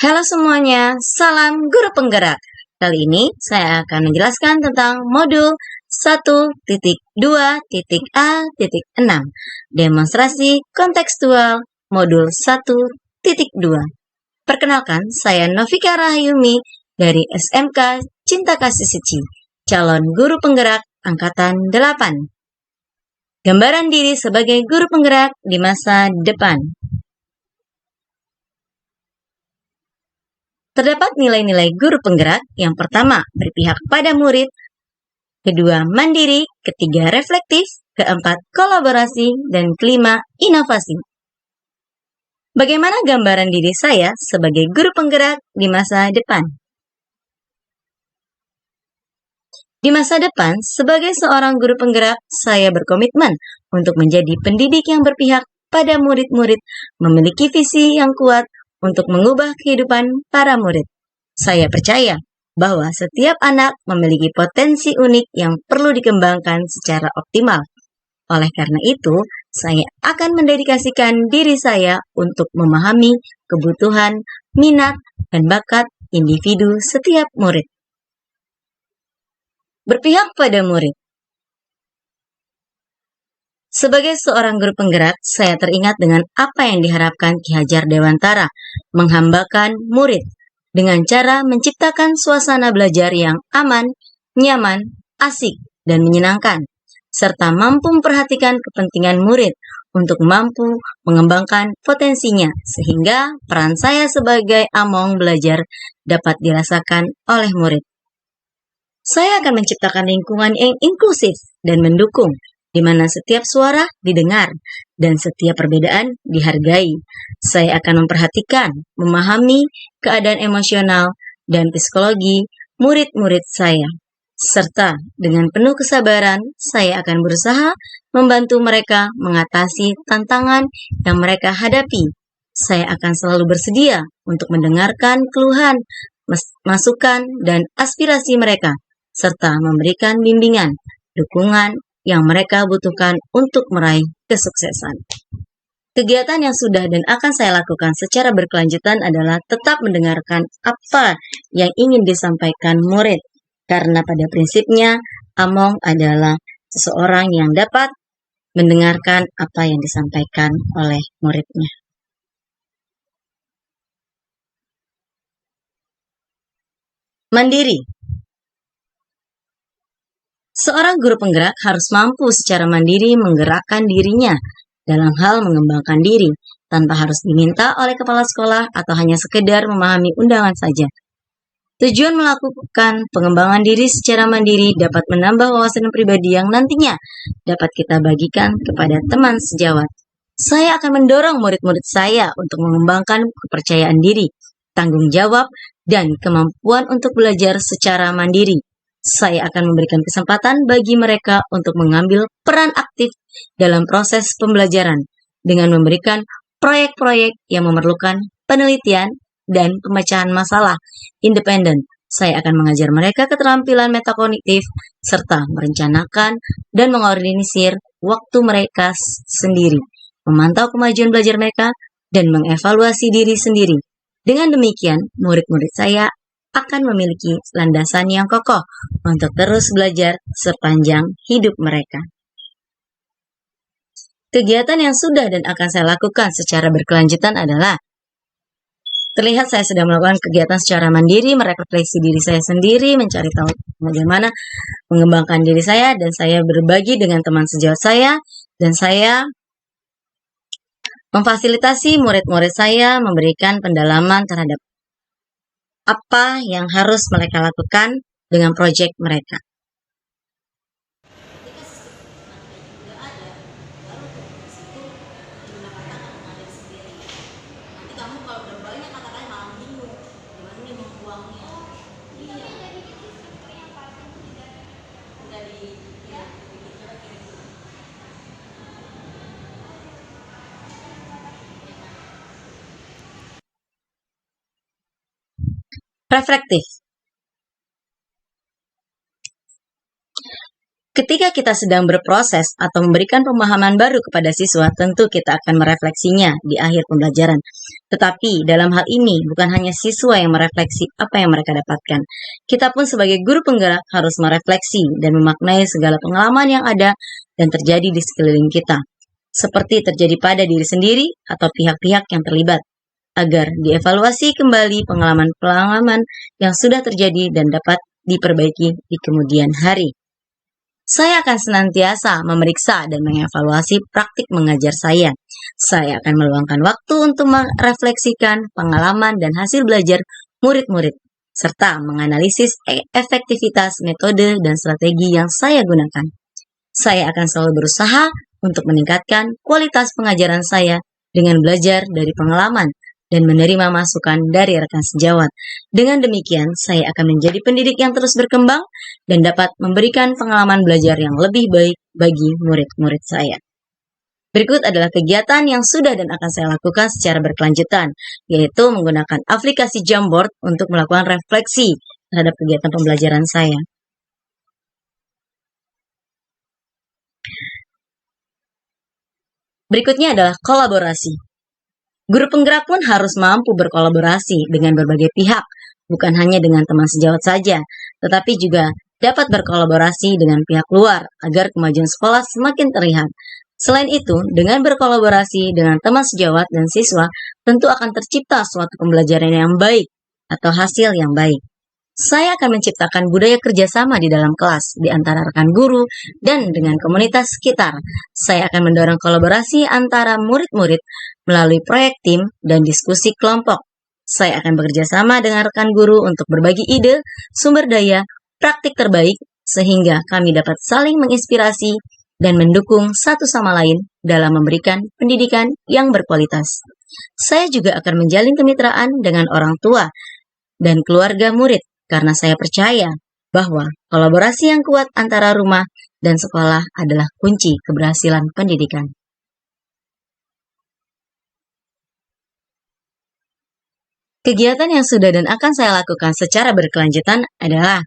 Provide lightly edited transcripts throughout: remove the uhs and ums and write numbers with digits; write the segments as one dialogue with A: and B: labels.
A: Halo semuanya, salam guru penggerak. Kali ini saya akan menjelaskan tentang modul 1.2.A.6 Demonstrasi kontekstual modul 1.2. Perkenalkan, saya Novika Rahayumi dari SMK Cinta Kasih Suci, calon guru penggerak angkatan 8. Gambaran diri sebagai guru penggerak di masa depan. Terdapat nilai-nilai guru penggerak. Yang pertama, berpihak pada murid. Kedua, mandiri. Ketiga, reflektif. Keempat, kolaborasi. Dan kelima, inovasi. Bagaimana gambaran diri saya sebagai guru penggerak di masa depan? Di masa depan, sebagai seorang guru penggerak, saya berkomitmen untuk menjadi pendidik yang berpihak pada murid-murid, memiliki visi yang kuat untuk mengubah kehidupan para murid. Saya percaya bahwa setiap anak memiliki potensi unik yang perlu dikembangkan secara optimal. Oleh karena itu, saya akan mendedikasikan diri saya untuk memahami kebutuhan, minat, dan bakat individu setiap murid. Berpihak pada murid. Sebagai seorang guru penggerak, saya teringat dengan apa yang diharapkan Ki Hajar Dewantara, menghambakan murid dengan cara menciptakan suasana belajar yang aman, nyaman, asik, dan menyenangkan, serta mampu memperhatikan kepentingan murid untuk mampu mengembangkan potensinya, sehingga peran saya sebagai among belajar dapat dirasakan oleh murid. Saya akan menciptakan lingkungan yang inklusif dan mendukung, di mana setiap suara didengar dan setiap perbedaan dihargai. Saya akan memperhatikan, memahami keadaan emosional dan psikologi murid-murid saya. Serta dengan penuh kesabaran, saya akan berusaha membantu mereka mengatasi tantangan yang mereka hadapi. Saya akan selalu bersedia untuk mendengarkan keluhan, masukan, dan aspirasi mereka, serta memberikan bimbingan, dukungan yang mereka butuhkan untuk meraih kesuksesan. Kegiatan yang sudah dan akan saya lakukan secara berkelanjutan adalah tetap mendengarkan apa yang ingin disampaikan murid, karena pada prinsipnya among adalah seseorang yang dapat mendengarkan apa yang disampaikan oleh muridnya. Mandiri. Seorang guru penggerak harus mampu secara mandiri menggerakkan dirinya dalam hal mengembangkan diri, tanpa harus diminta oleh kepala sekolah atau hanya sekedar memahami undangan saja. Tujuan melakukan pengembangan diri secara mandiri dapat menambah wawasan pribadi yang nantinya dapat kita bagikan kepada teman sejawat. Saya akan mendorong murid-murid saya untuk mengembangkan kepercayaan diri, tanggung jawab, dan kemampuan untuk belajar secara mandiri. Saya akan memberikan kesempatan bagi mereka untuk mengambil peran aktif dalam proses pembelajaran dengan memberikan proyek-proyek yang memerlukan penelitian dan pemecahan masalah independen. Saya akan mengajar mereka keterampilan metakognitif serta merencanakan dan mengorganisir waktu mereka sendiri, memantau kemajuan belajar mereka, dan mengevaluasi diri sendiri. Dengan demikian, murid-murid saya akan memiliki landasan yang kokoh untuk terus belajar sepanjang hidup mereka. Kegiatan yang sudah dan akan saya lakukan secara berkelanjutan adalah: terlihat saya sedang melakukan kegiatan secara mandiri, merefleksi diri saya sendiri, mencari tahu bagaimana mengembangkan diri saya, dan saya berbagi dengan teman sejawat saya, dan saya memfasilitasi murid-murid saya memberikan pendalaman terhadap apa yang harus mereka lakukan dengan proyek mereka. Reflektif. Ketika kita sedang berproses atau memberikan pemahaman baru kepada siswa, tentu kita akan merefleksinya di akhir pembelajaran. Tetapi dalam hal ini bukan hanya siswa yang merefleksi apa yang mereka dapatkan. Kita pun sebagai guru penggerak harus merefleksi dan memaknai segala pengalaman yang ada dan terjadi di sekeliling kita, seperti terjadi pada diri sendiri atau pihak-pihak yang terlibat, agar dievaluasi kembali pengalaman-pengalaman yang sudah terjadi dan dapat diperbaiki di kemudian hari. Saya akan senantiasa memeriksa dan mengevaluasi praktik mengajar saya. Saya akan meluangkan waktu untuk merefleksikan pengalaman dan hasil belajar murid-murid, serta menganalisis efektivitas metode dan strategi yang saya gunakan. Saya akan selalu berusaha untuk meningkatkan kualitas pengajaran saya dengan belajar dari pengalaman dan menerima masukan dari rekan sejawat. Dengan demikian, saya akan menjadi pendidik yang terus berkembang dan dapat memberikan pengalaman belajar yang lebih baik bagi murid-murid saya. Berikut adalah kegiatan yang sudah dan akan saya lakukan secara berkelanjutan, yaitu menggunakan aplikasi Jamboard untuk melakukan refleksi terhadap kegiatan pembelajaran saya. Berikutnya adalah kolaborasi. Guru penggerak pun harus mampu berkolaborasi dengan berbagai pihak, bukan hanya dengan teman sejawat saja, tetapi juga dapat berkolaborasi dengan pihak luar agar kemajuan sekolah semakin terlihat. Selain itu, dengan berkolaborasi dengan teman sejawat dan siswa, tentu akan tercipta suatu pembelajaran yang baik atau hasil yang baik. Saya akan menciptakan budaya kerjasama di dalam kelas, di antara rekan guru dan dengan komunitas sekitar. Saya akan mendorong kolaborasi antara murid-murid melalui proyek tim dan diskusi kelompok. Saya akan bekerja sama dengan rekan guru untuk berbagi ide, sumber daya, praktik terbaik, sehingga kami dapat saling menginspirasi dan mendukung satu sama lain dalam memberikan pendidikan yang berkualitas. Saya juga akan menjalin kemitraan dengan orang tua dan keluarga murid, karena saya percaya bahwa kolaborasi yang kuat antara rumah dan sekolah adalah kunci keberhasilan pendidikan. Kegiatan yang sudah dan akan saya lakukan secara berkelanjutan adalah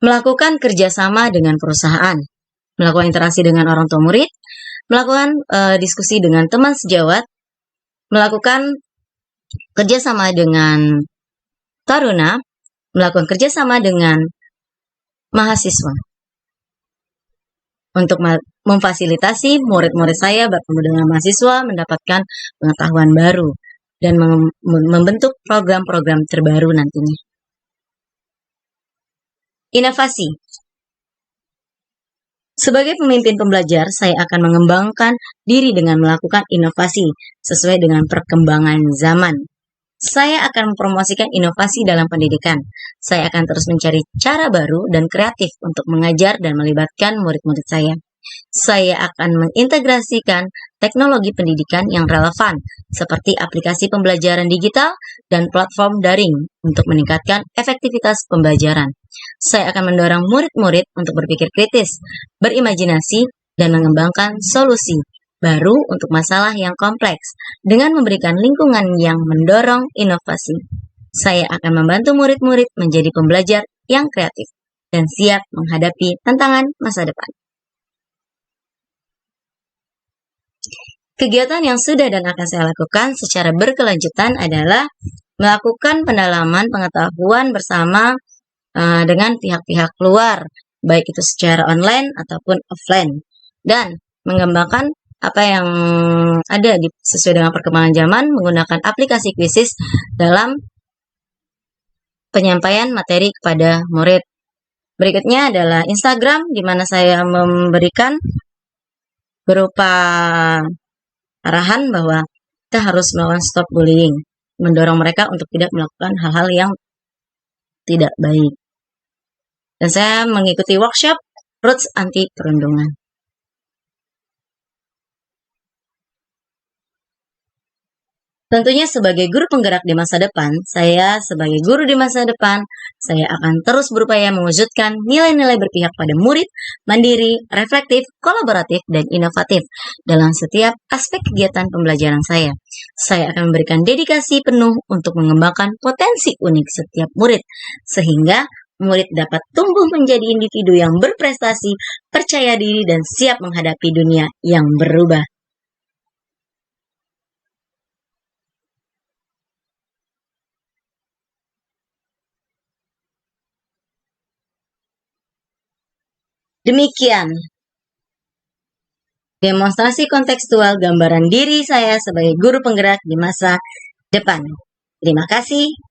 A: melakukan kerjasama dengan perusahaan, melakukan interaksi dengan orang tua murid, melakukan diskusi dengan teman sejawat, melakukan kerjasama dengan taruna, melakukan kerjasama dengan mahasiswa untuk memfasilitasi murid-murid saya bertemu dengan mahasiswa, mendapatkan pengetahuan baru dan membentuk program-program terbaru nantinya. Inovasi. Sebagai pemimpin pembelajar, saya akan mengembangkan diri dengan melakukan inovasi sesuai dengan perkembangan zaman. Saya akan mempromosikan inovasi dalam pendidikan. Saya akan terus mencari cara baru dan kreatif untuk mengajar dan melibatkan murid-murid saya. Saya akan mengintegrasikan teknologi pendidikan yang relevan, seperti aplikasi pembelajaran digital dan platform daring untuk meningkatkan efektivitas pembelajaran. Saya akan mendorong murid-murid untuk berpikir kritis, berimajinasi, dan mengembangkan solusi baru untuk masalah yang kompleks dengan memberikan lingkungan yang mendorong inovasi. Saya akan membantu murid-murid menjadi pembelajar yang kreatif dan siap menghadapi tantangan masa depan. Kegiatan yang sudah dan akan saya lakukan secara berkelanjutan adalah melakukan pendalaman pengetahuan bersama dengan pihak-pihak luar, baik itu secara online ataupun offline, dan mengembangkan apa yang ada sesuai dengan perkembangan zaman menggunakan aplikasi Quizizz dalam penyampaian materi kepada murid. Berikutnya adalah Instagram, di mana saya memberikan berupa arahan bahwa kita harus melakukan stop bullying, mendorong mereka untuk tidak melakukan hal-hal yang tidak baik. Dan saya mengikuti workshop Roots Anti Perundungan. Tentunya sebagai guru penggerak di masa depan, saya sebagai guru di masa depan, saya akan terus berupaya mewujudkan nilai-nilai berpihak pada murid, mandiri, reflektif, kolaboratif, dan inovatif dalam setiap aspek kegiatan pembelajaran saya. Saya akan memberikan dedikasi penuh untuk mengembangkan potensi unik setiap murid, sehingga murid dapat tumbuh menjadi individu yang berprestasi, percaya diri, dan siap menghadapi dunia yang berubah. Demikian demonstrasi kontekstual gambaran diri saya sebagai guru penggerak di masa depan. Terima kasih.